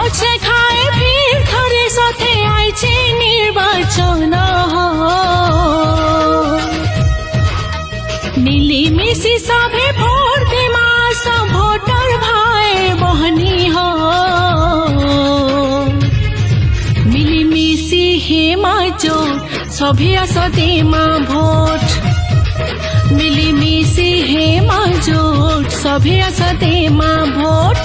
ভোজে খায় ভিড় ধরে সাথে আইছে নির্বাচন মিলিমিশি সবে ভোট দে মাস ভোটার ভাই বহনি মিলিমিশি হে মাজো সবে আসতে মা ভোট মিলিমিশি হে মাজো সবে আসতে মা ভোট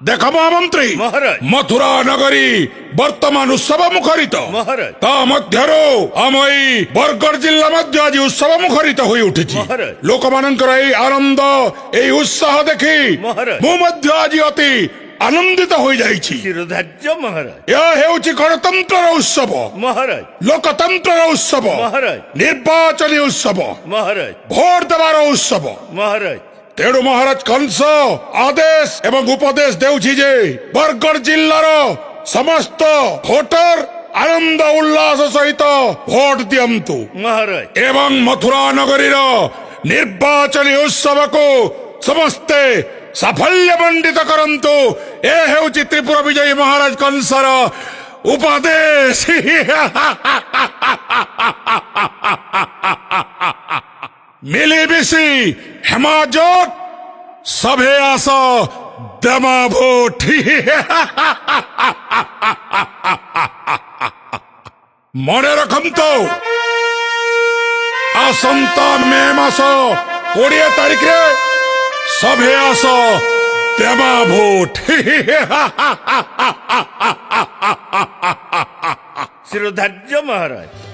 देख महामंत्री महाराज मथुरा नगरी बर्तमान उत्सव मुखरित महाराज ता मध्यरो आम एई बरगड़ जिल्ला मध्य आज उत्सव मुखरित होई उठिछि महाराज लोक मानकर एई आनंद एई उत्साह देखि महाराज मु मध्य आज अति आनंदित होई जाइछि शिरोधार्य महाराज या हेउछि गणतंत्र उत्सव महाराज लोकतंत्र उत्सव महाराज निर्वाचन उत्सव महाराज भोट देवार उत्सव महाराज तेणु महाराज कंस आदेश एवं उपदेश देउछि जे बरगड़ जिल्लार समस्त भोटर आनंद उल्लास सहित भोट दियंतु महाराज एवं मथुरा नगरीर निर्वाचन उत्सव को समस्ते साफल्य मंडित करंतु ए हेउछि त्रिपुरा विजयी महाराज कंसर उपदेश मिलीमिशी हेमाजोट सभे आस दमा भोट मने रखम तो आसंता मे मास 20 तारिख रे सभे आस दमा भोट शिरोधार्य महाराज